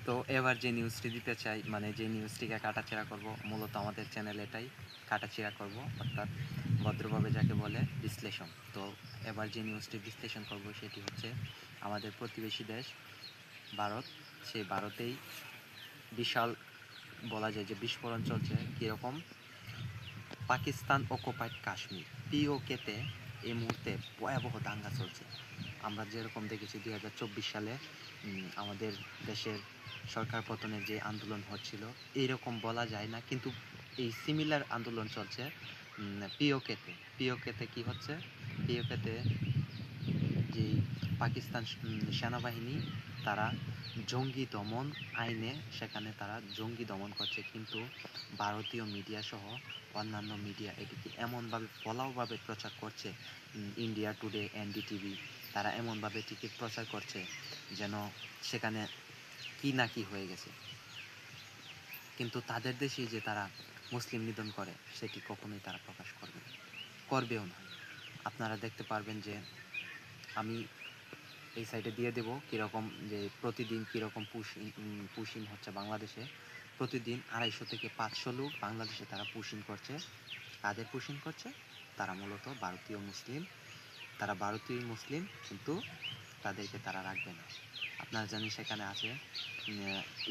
তো এবার যে নিউজটি দিতে চাই, মানে যে নিউজটিকে কাটাছেঁড়া করব, মূলত আমাদের চ্যানেল এটাই, কাটাছেঁড়া করব, অর্থাৎ ভদ্রভাবে যাকে বলে বিশ্লেষণ। তো এবার যে নিউজটি বিশ্লেষণ করব সেটি হচ্ছে আমাদের প্রতিবেশী দেশ ভারত। সেই ভারতেই বিশাল বলা যায় যে বিস্ফোরণ চলছে। কীরকম? পাকিস্তান অকুপাইড কাশ্মীর পিওকেতে এই মুহূর্তে ভয়াবহ দাঙ্গা চলছে। আমরা যেরকম দেখেছি 2024 সালে আমাদের দেশের সরকার পতনের যে আন্দোলন হচ্ছিল, এইরকম বলা যায় না, কিন্তু এই সিমিলার আন্দোলন চলছে পিওকেতে। পিওকেতে কি হচ্ছে? পিওকেতে যেই পাকিস্তান সেনাবাহিনী, তারা জঙ্গি দমন আইনে সেখানে তারা জঙ্গি দমন করছে, কিন্তু ভারতীয় মিডিয়া সহ অন্যান্য মিডিয়া এটিকে এমনভাবে ফলাওভাবে প্রচার করছে, ইন্ডিয়া টুডে, এনডিটিভি, তারা এমনভাবে এটিকে প্রচার করছে যেন সেখানে কি না কি হয়ে গেছে। কিন্তু তাদের দেশেই যে তারা মুসলিম নিধন করে সেটি কখনোই তারা প্রকাশ করবেও না। আপনারা দেখতে পারবেন যে আমি এই সাইডে দিয়ে দেব কীরকম যে প্রতিদিন কীরকম পুশিং হচ্ছে বাংলাদেশে। প্রতিদিন 250 থেকে 500 লোক বাংলাদেশে তারা পুশিং করছে। কাদের পুশিং করছে? তারা মূলত ভারতীয় মুসলিম। তারা ভারতীয় মুসলিম, কিন্তু তাদেরকে তারা রাখবে না। আপনারা জানেন সেখানে আছে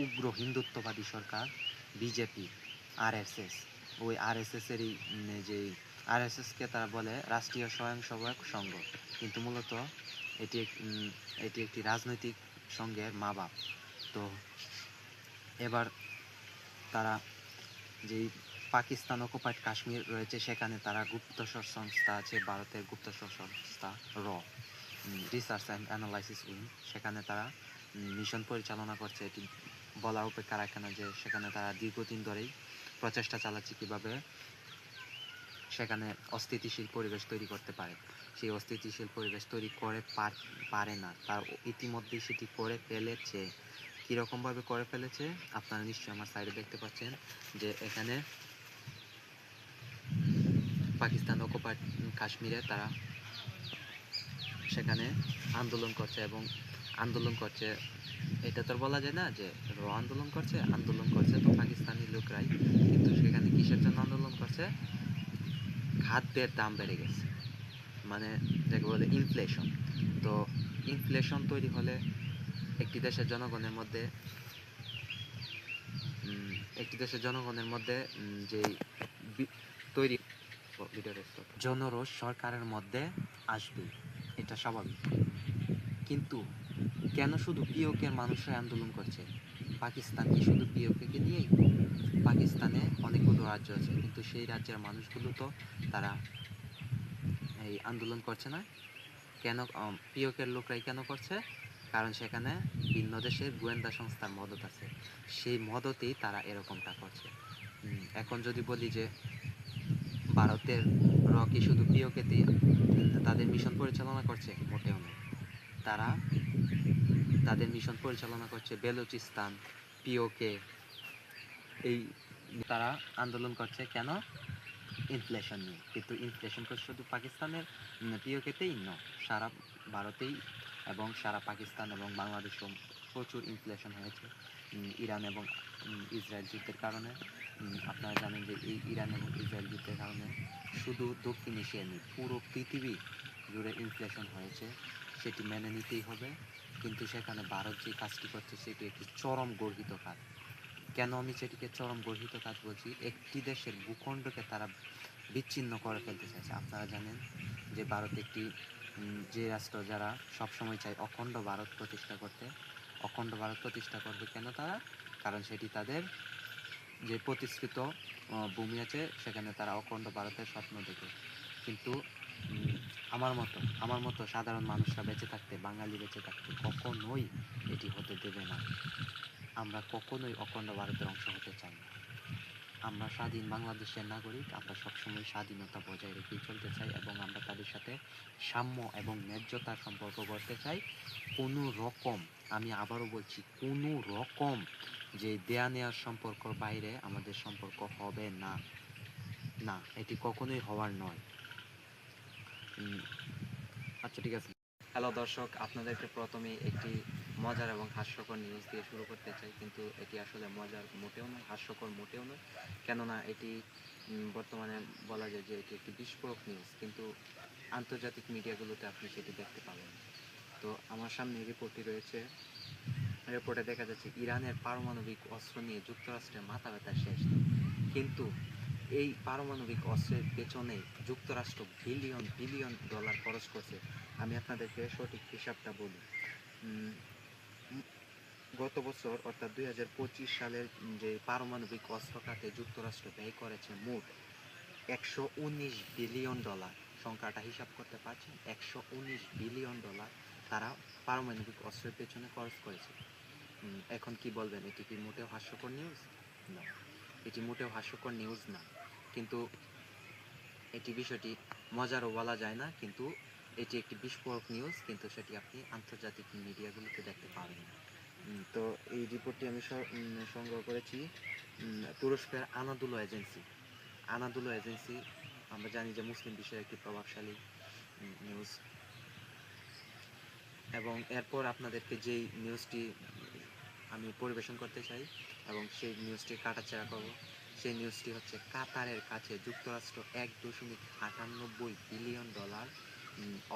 উগ্র হিন্দুত্ববাদী সরকার, বিজেপি, আরএসএস। ওই আরএসএসেরই যে আরএসএসকে তারা বলে রাষ্ট্রীয় স্বয়ংসেবক সংঘ, কিন্তু মূলত এটি এটি একটি রাজনৈতিক সংঘের মা বাপ। তো এবার তারা যেই পাকিস্তান অকুপাইড কাশ্মীর রয়েছে সেখানে তারা গুপ্তচর সংস্থা আছে, ভারতের গুপ্তচর সংস্থা রিসার্চ অ্যান্ড অ্যানালাইসিস উইং, সেখানে তারা মিশন পরিচালনা করছে। এটি বলা অপেক্ষা রাখে না যে সেখানে তারা দীর্ঘদিন ধরেই প্রচেষ্টা চালাচ্ছে কীভাবে সেখানে অস্থিতিশীল পরিবেশ তৈরি করতে পারে। সেই অস্থিতিশীল পরিবেশ তৈরি করে পারে না, তার ইতিমধ্যেই সেটি করে ফেলেছে। কীরকমভাবে করে ফেলেছে আপনারা নিশ্চয়ই আমার সাইডে দেখতে পাচ্ছেন যে এখানে পাকিস্তান অকুপাইড কাশ্মীরে তারা সেখানে আন্দোলন করছে, এবং আন্দোলন করছে, এটা তো বলা যায় না যে আন্দোলন করছে তো পাকিস্তানি লোকরাই, কিন্তু সেখানে কিসের জন্য আন্দোলন করছে? খাদ্যের দাম বেড়ে গেছে, মানে যাকে বলে ইনফ্লেশন। তো ইনফ্লেশন তৈরি হলে একটি দেশের জনগণের মধ্যে যেই তৈরি জনরোষ সরকারের মধ্যে আসবে, এটা স্বাভাবিক। কিন্তু কেন শুধু পিওকের মানুষরা আন্দোলন করছে? পাকিস্তান কি শুধু পিওকে নিয়েই? পাকিস্তানে অনেকগুলো রাজ্য আছে, কিন্তু সেই রাজ্যের মানুষগুলো তো তারা এই আন্দোলন করছে না। কেন পিওকের লোকরাই কেন করছে? কারণ সেখানে ভিন্ন দেশের গোয়েন্দা সংস্থার মদত আছে, সেই মদতেই তারা এরকমটা করছে। এখন যদি বলি যে ভারতের কি শুধু পিওকেতেই তাদের মিশন পরিচালনা করছে? মোটেও নয়। তারা তাদের মিশন পরিচালনা করছে বেলুচিস্তান, পিওকে, এই তারা আন্দোলন করছে কেন? ইনফ্লেশন নিয়ে। কিন্তু ইনফ্লেশন করছে শুধু পাকিস্তানের পিওকেতেই নয়, সারা ভারতেই এবং সারা পাকিস্তান এবং বাংলাদেশেও প্রচুর ইনফ্লেশন হয়েছে ইরান এবং ইসরায়েল যুদ্ধের কারণে। আপনারা জানেন যে এই ইরান এবং ইসরায়েল যুদ্ধের কারণে শুধু দক্ষিণ এশিয়া নেই, পুরো পৃথিবী জুড়ে ইনফ্লেশন হয়েছে, সেটি মেনে নিতেই হবে। কিন্তু সেখানে ভারত যে কাজটি করছে সেটি একটি চরম গর্হিত কাজ। কেন আমি সেটিকে চরম গর্হিত কাজ বলছি? একটি দেশের ভূখণ্ডকে তারা বিচ্ছিন্ন করে ফেলতে চাইছে। আপনারা জানেন যে ভারত একটি যে রাষ্ট্র যারা সবসময় চায় অখণ্ড ভারত প্রতিষ্ঠা করতে। অখণ্ড ভারত প্রতিষ্ঠা করবে কেন তারা? কারণ সেটি তাদের যে প্রতিষ্ঠিত ভূমি আছে সেখানে তারা অখণ্ড ভারতের স্বপ্ন দেখে। কিন্তু আমার মতো সাধারণ মানুষরা বেঁচে থাকতে, বাঙালি বেঁচে থাকতে কখনোই এটি হতে দেবে না। আমরা কখনোই অখণ্ড ভারতের অংশ হতে চাই না। আমরা স্বাধীন বাংলাদেশের নাগরিক, আমরা সবসময় স্বাধীনতা বজায় রেখেই চলতে চাই, এবং আমরা তাদের সাথে সাম্য এবং ন্যায্যতার সম্পর্ক করতে চাই। কোনো রকম, আমি আবারও বলছি, কোনো রকম যে দেয়া নেওয়ার সম্পর্কর বাইরে আমাদের সম্পর্ক হবে না, না, এটি কখনোই হওয়ার নয়। আচ্ছা, ঠিক আছে। হ্যালো দর্শক, আপনাদেরকে প্রথমেই একটি মজার এবং হাস্যকর নিউজ দিয়ে শুরু করতে চাই, কিন্তু এটি আসলে মজার মোটেও নয়, হাস্যকর মোটেও নয়। কেননা এটি বর্তমানে বলা যায় যে এটি একটি বিস্ফোরক নিউজ, কিন্তু আন্তর্জাতিক মিডিয়াগুলোতে আপনি সেটি দেখতে পাবেন। তো আমার সামনে রিপোর্টটি রয়েছে। রিপোর্টে দেখা যাচ্ছে ইরানের পারমাণবিক অস্ত্র নিয়ে যুক্তরাষ্ট্রের মাথা ব্যথা শেষ নেই। কিন্তু এই পারমাণবিক অস্ত্রের পেছনে যুক্তরাষ্ট্র বিলিয়ন বিলিয়ন ডলার খরচ করছে। আমি আপনাদেরকে সঠিক হিসাবটা বলি। গত বছর অর্থাৎ 2025 সালের যে পারমাণবিক অস্ত্র খাতে যুক্তরাষ্ট্র ব্যয় করেছে মোট 119 বিলিয়ন ডলার। সংখ্যাটা হিসাব করতে পারছেন? 119 বিলিয়ন ডলার তারা পারমাণবিক অস্ত্রের পেছনে খরচ করেছে। এখন কি বলবেন, এটি কি মোটেও হাস্যকর নিউজ? না, এটি মোটেও হাস্যকর নিউজ না। কিন্তু এটি বিষয়টি মজারও বলা যায় না, কিন্তু এটি একটি বিস্ফোরক নিউজ, কিন্তু সেটি আপনি আন্তর্জাতিক মিডিয়াগুলোতে দেখতে পাবেন না। তো এই রিপোর্টটি আমি সংগ্রহ করেছি তুরস্কের আনাদুলো এজেন্সি। আনাদুলো এজেন্সি আমরা জানি যে মুসলিম বিষয়ে একটি প্রভাবশালী নিউজ। এবং এরপর আপনাদেরকে যেই নিউজটি আমি পরিবেশন করতে চাই এবং সেই নিউজটি কাটাছেঁড়া করব, সেই নিউজটি হচ্ছে কাতারের কাছে যুক্তরাষ্ট্র 1.98 বিলিয়ন ডলার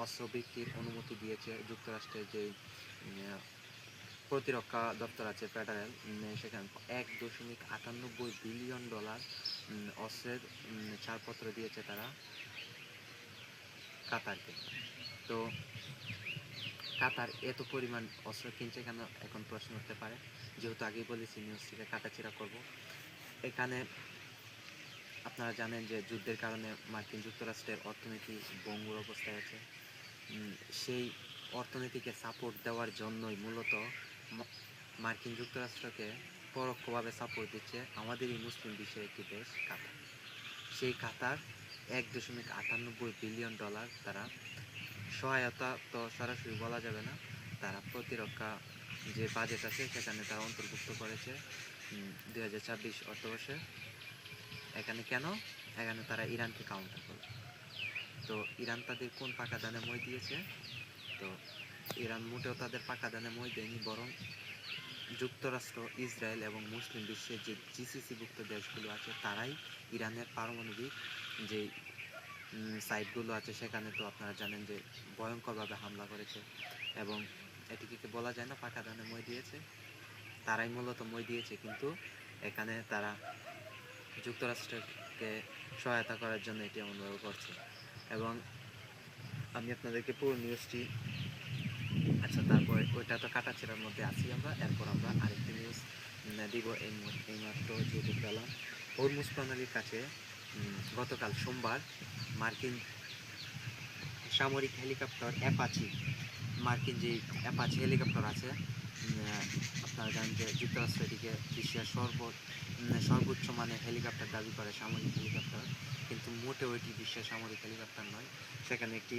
অস্ত্র বিক্রির অনুমতি দিয়েছে। যুক্তরাষ্ট্রের যে প্রতিরক্ষা দপ্তর আছে ফেডারেল, সেখানে 1.98 বিলিয়ন ডলার অস্ত্রের ছাড়পত্র দিয়েছে তারা কাতারকে। তো কাতার এত পরিমাণ অস্ত্র কিনছে কেন, এখন প্রশ্ন উঠতে পারে। যেহেতু আগেই বলেছি নিউজটিকে কাটাছেঁড়া করব। এখানে আপনারা জানেন যে যুদ্ধের কারণে মার্কিন যুক্তরাষ্ট্রের অর্থনীতি ভঙ্গুর অবস্থায় আছে। সেই অর্থনীতিকে সাপোর্ট দেওয়ার জন্যই মূলত মার্কিন যুক্তরাষ্ট্রকে পরোক্ষভাবে সাপোর্ট দিচ্ছে আমাদেরই মুসলিম বিশ্বের একটি দেশ কাতার। সেই কাতার 1.98 বিলিয়ন ডলার তারা সহায়তা, তো সরাসরি বলা যাবে না, তারা প্রতিরক্ষা যে বাজেট আছে সেখানে তারা অন্তর্ভুক্ত করেছে 2026 অর্থবর্ষে। এখানে কেন? এখানে তারা ইরানকে কাউন্টার করবে। তো ইরান তাদের কোন পাকা দানে মই দিয়েছে? তো ইরান মোটেও তাদের পাকা দানে মই দেয়নি, বরং যুক্তরাষ্ট্র, ইসরায়েল এবং মুসলিম বিশ্বের যে জিসিসিভুক্ত দেশগুলো আছে তারাই ইরানের পারমাণবিক যে সাইটগুলো আছে সেখানে, তো আপনারা জানেন যে ভয়ঙ্করভাবে হামলা করেছে। এবং এটিকে বলা যায় না পাকা দানে মই দিয়েছে, তারাই মূলত মই দিয়েছে, কিন্তু এখানে তারা যুক্তরাষ্ট্রকে সহায়তা করার জন্য এটি এমনভাবে করছে। এবং আমি আপনাদেরকে পুরো নিউজটি, আচ্ছা তারপরে ওইটা তো কাটাছেঁড়ার মধ্যে আছি আমরা, এরপর আমরা আরেকটি নিউজ দিব। এইমাত্র যেহেতু পেলাম, হরমুজ প্রণালীর কাছে গতকাল সোমবার মার্কিন সামরিক হেলিকপ্টার অ্যাপাচি, মার্কিন যে অ্যাপাচি হেলিকপ্টার আছে, আপনারা জানেন যে যুক্তরাষ্ট্র এটিকে বিশ্বের সর্বোচ্চ মানের হেলিকপ্টার দাবি করে, সামরিক হেলিকপ্টার, কিন্তু মোটেও এটি বিশ্বের সামরিক হেলিকপ্টার নয়। সেখানে একটি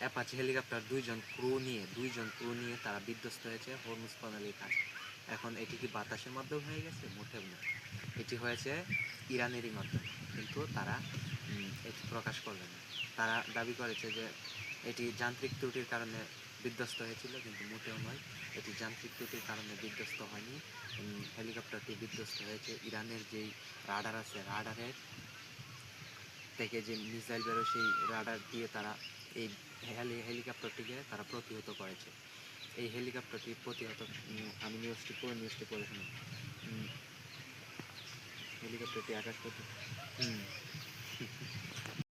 অ্যাপাচি হেলিকপ্টার দুইজন ক্রু নিয়ে তারা বিধ্বস্ত হয়েছে হরমুজ প্রণালীর কাছে। এখন এটি কি বাতাসের মাধ্যমে হয়ে গেছে? মোটেও না, এটি হয়েছে ইরানেরই মাধ্যমে, কিন্তু তারা এটি প্রকাশ করবে না। তারা দাবি করেছে যে এটি যান্ত্রিক ত্রুটির কারণে বিধ্বস্ত হয়েছিল, কিন্তু মোটেও নয়, এটি যান্ত্রিক ত্রুটির কারণে বিধ্বস্ত হয়নি। হেলিকপ্টারটি বিধ্বস্ত হয়েছে ইরানের যেই রাডার আছে, রাডারের থেকে যে মিসাইল বেরোয় সেই রাডার দিয়ে তারা এই হেলিকপ্টারটিকে তারা প্রতিহত করেছে। এই হেলিকপ্টারটি প্রতিহত, আমি পুরো নিউজটি পড়ে শুনি। হেলিকপ্টারটি আকাশপথে